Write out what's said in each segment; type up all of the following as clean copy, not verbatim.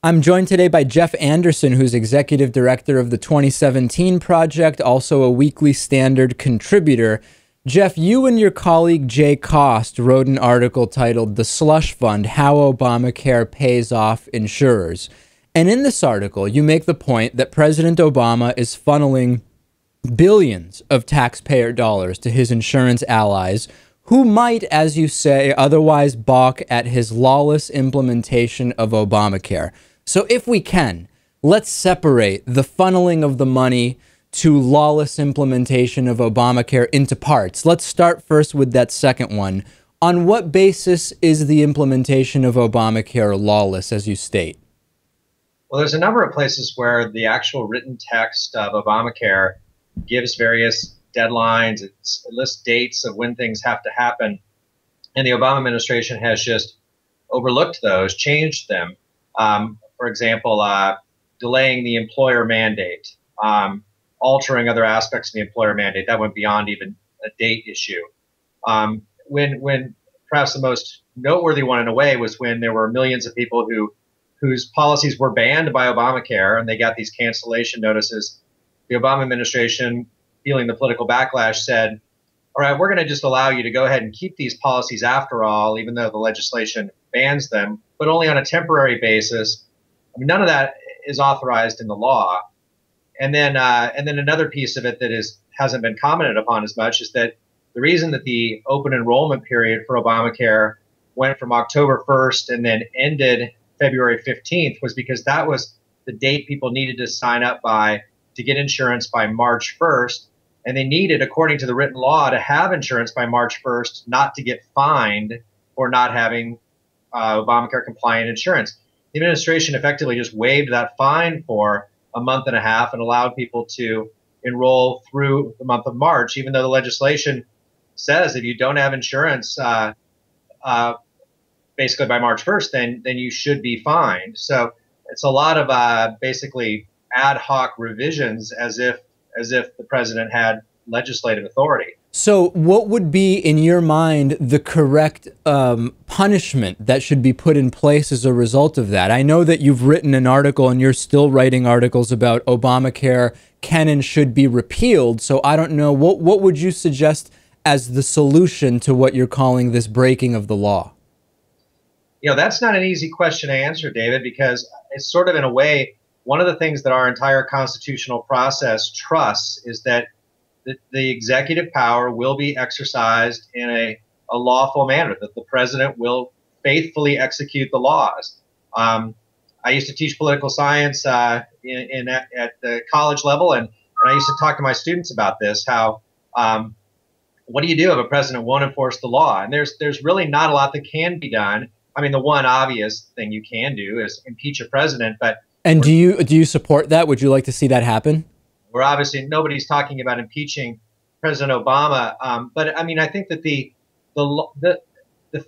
I'm joined today by Jeff Anderson, who's executive director of the 2017 Project, also a Weekly Standard contributor. Jeff, you and your colleague Jay Cost wrote an article titled "The Slush Fund: How Obamacare Pays Off Insurers." And in this article, you make the point that President Obama is funneling billions of taxpayer dollars to his insurance allies, who might, as you say, otherwise balk at his lawless implementation of Obamacare. So if we can, let's separate the funneling of the money to lawless implementation of Obamacare into parts. Let's start first with that second one. On what basis is the implementation of Obamacare lawless, as you state? Well, there's a number of places where the actual written text of Obamacare gives various deadlines, it lists dates of when things have to happen, and the Obama administration has just overlooked those, changed them. For example, delaying the employer mandate, altering other aspects of the employer mandate. That went beyond even a date issue. When perhaps the most noteworthy one in a way was when there were millions of people whose policies were banned by Obamacare, and they got these cancellation notices. The Obama administration, feeling the political backlash, said, all right, we're going to just allow you to go ahead and keep these policies after all, even though the legislation bans them, but only on a temporary basis. I mean, none of that is authorized in the law. And then another piece of it that hasn't been commented upon as much is that the reason that the open enrollment period for Obamacare went from October 1st and then ended February 15th was because that was the date people needed to sign up by to get insurance by March 1st. And they needed, according to the written law, to have insurance by March 1st, not to get fined for not having Obamacare compliant insurance. The administration effectively just waived that fine for a month and a half and allowed people to enroll through the month of March, even though the legislation says if you don't have insurance basically by March 1st, then you should be fined. So it's a lot of basically ad hoc revisions as if the president had legislative authority. So what would be, in your mind, the correct punishment that should be put in place as a result of that? I know that you've written an article and you're still writing articles about Obamacare can and should be repealed. So I don't know, what would you suggest as the solution to what you're calling this breaking of the law? You know, that's not an easy question to answer, David, because it's sort of, in a way, one of the things that our entire constitutional process trusts is that the executive power will be exercised in a lawful manner, that the president will faithfully execute the laws. I used to teach political science at the college level, and I used to talk to my students about this, how what do you do if a president won't enforce the law? And there's really not a lot that can be done. I mean, the one obvious thing you can do is impeach a president, but and do you support that? Would you like to see that happen? We're obviously, nobody's talking about impeaching President Obama, but I mean, I think that the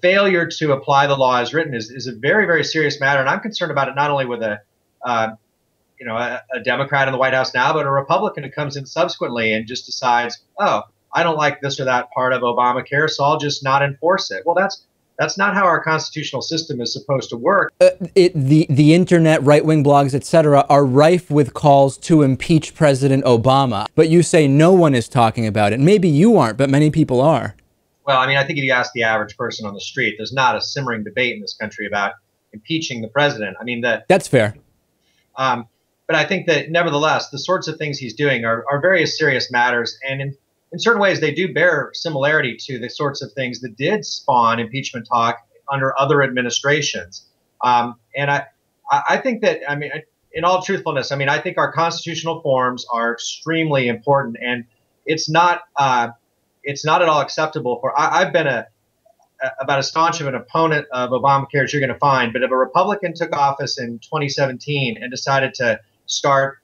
failure to apply the law as written is a very, very serious matter, and I'm concerned about it not only with a Democrat in the White House now, but a Republican who comes in subsequently and just decides, oh, I don't like this or that part of Obamacare, so I'll just not enforce it. Well, that's not how our constitutional system is supposed to work. The internet, right-wing blogs, etc., are rife with calls to impeach President Obama. But you say no one is talking about it. Maybe you aren't, but many people are. Well, I mean, I think if you ask the average person on the street, there's not a simmering debate in this country about impeaching the president. I mean, that's fair. But I think that nevertheless, the sorts of things he's doing are very serious matters, and in certain ways, they do bear similarity to the sorts of things that did spawn impeachment talk under other administrations. And I think that, I mean, in all truthfulness, I mean, I think our constitutional forms are extremely important, and it's not at all acceptable for. I've been about as staunch of an opponent of Obamacare as you're going to find. But if a Republican took office in 2017 and decided to start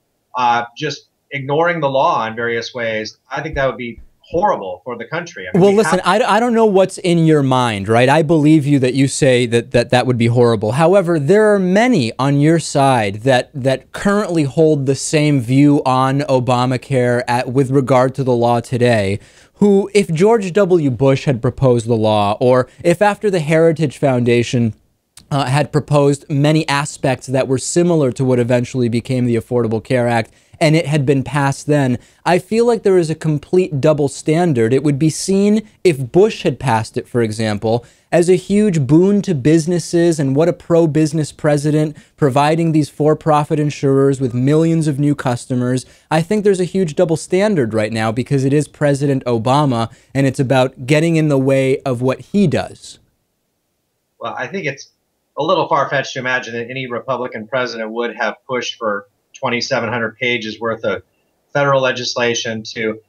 just ignoring the law in various ways, I think that would be horrible for the country. I mean, well, listen, I don't know what's in your mind, right? I believe you that you say that would be horrible. However, there are many on your side that currently hold the same view on Obamacare with regard to the law today, who, if George W. Bush had proposed the law, or if after the Heritage Foundation had proposed many aspects that were similar to what eventually became the Affordable Care Act, and it had been passed then. I feel like there is a complete double standard. It would be seen, if Bush had passed it, for example, as a huge boon to businesses, and what a pro-business president, providing these for-profit insurers with millions of new customers. I think there's a huge double standard right now because it is President Obama, and it's about getting in the way of what he does. Well, I think it's a little far-fetched to imagine that any Republican president would have pushed for 2,700 pages worth of federal legislation to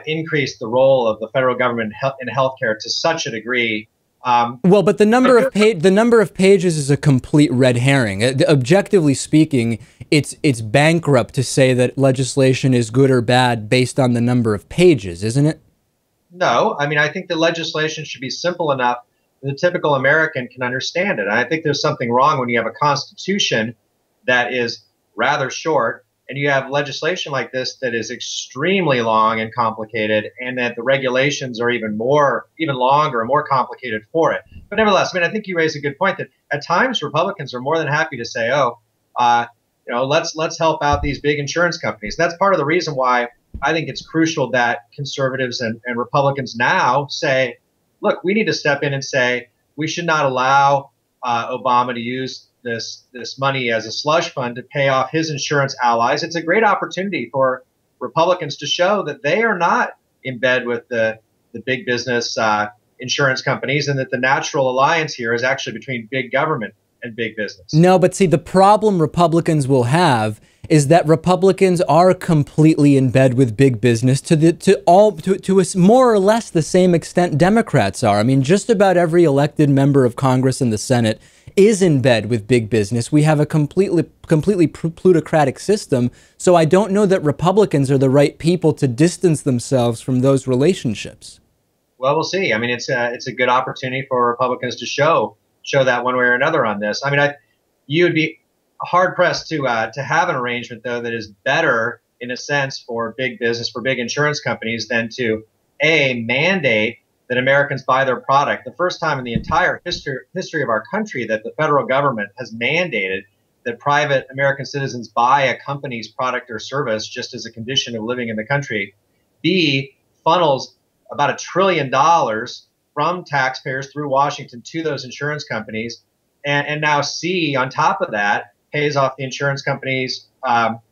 increase the role of the federal government in healthcare to such a degree. Well, but the number of pages is a complete red herring. Objectively speaking, it's bankrupt to say that legislation is good or bad based on the number of pages, isn't it? No, I mean, I think the legislation should be simple enough that the typical American can understand it. And I think there's something wrong when you have a constitution that is rather short, and you have legislation like this that is extremely long and complicated, and that the regulations are even longer and more complicated for it. But nevertheless, I mean, I think you raise a good point that at times Republicans are more than happy to say, let's help out these big insurance companies. That's part of the reason why I think it's crucial that conservatives and Republicans now say, look, we need to step in and say we should not allow Obama to use this money as a slush fund to pay off his insurance allies. It's a great opportunity for Republicans to show that they are not in bed with the big business insurance companies, and that the natural alliance here is actually between big government and big business. No, but see, the problem Republicans will have is that Republicans are completely in bed with big business to a more or less the same extent Democrats are. I mean, just about every elected member of Congress and the Senate is in bed with big business. We have a completely plutocratic system, so I don't know that Republicans are the right people to distance themselves from those relationships. Well, we'll see. I mean, it's a good opportunity for Republicans to show that one way or another on this. I mean, you would be hard pressed to have an arrangement, though, that is better in a sense for big business, for big insurance companies, than to mandate that Americans buy their product. The first time in the entire history of our country that the federal government has mandated that private American citizens buy a company's product or service just as a condition of living in the country. B, funnels about $1 trillion from taxpayers through Washington to those insurance companies. And now C, on top of that, pays off the insurance companies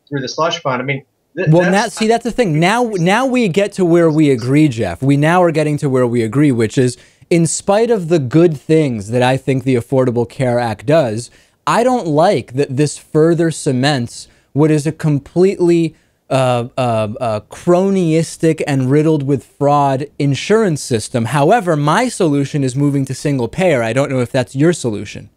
through the slush fund. I mean, that's the thing. Now we get to where we agree, Jeff. We now are getting to where we agree, which is, in spite of the good things that I think the Affordable Care Act does, I don't like that this further cements what is a completely cronyistic and riddled with fraud insurance system. However, my solution is moving to single payer. I don't know if that's your solution.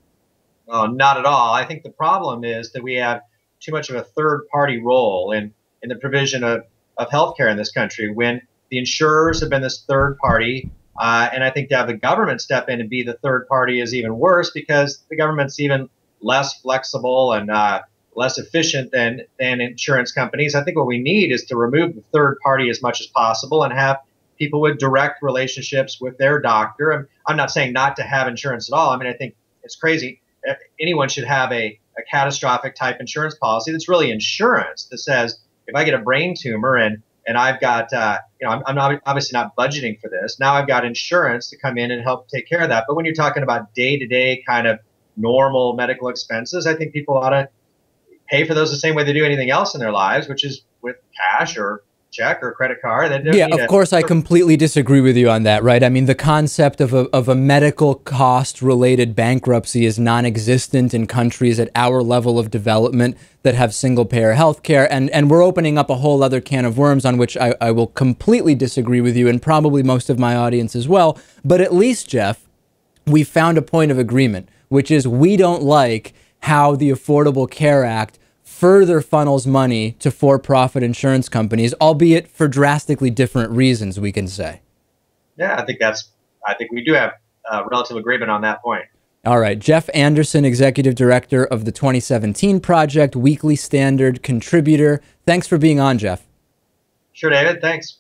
Oh, not at all. I think the problem is that we have too much of a third-party role in the provision of healthcare in this country, when the insurers have been this third party. And I think to have the government step in and be the third party is even worse, because the government's even less flexible and less efficient than insurance companies. I think what we need is to remove the third party as much as possible and have people with direct relationships with their doctor. I'm not saying not to have insurance at all. I mean, I think it's crazy. Anyone should have a catastrophic type insurance policy that's really insurance, that says, if I get a brain tumor and I've got, I'm not, obviously not budgeting for this, now I've got insurance to come in and help take care of that. But when you're talking about day-to-day kind of normal medical expenses, I think people ought to pay for those the same way they do anything else in their lives, which is with cash or check or credit card. Yeah, of course, I completely disagree with you on that, right? I mean, the concept of a medical cost-related bankruptcy is non-existent in countries at our level of development that have single-payer health care, and we're opening up a whole other can of worms on which I will completely disagree with you, and probably most of my audience as well. But at least, Jeff, we found a point of agreement, which is we don't like how the Affordable Care Act further funnels money to for-profit insurance companies, albeit for drastically different reasons, we can say. Yeah, I think we do have relative agreement on that point. All right. Jeff Anderson, Executive Director of the 2017 Project, Weekly Standard contributor. Thanks for being on, Jeff. Sure, David. Thanks.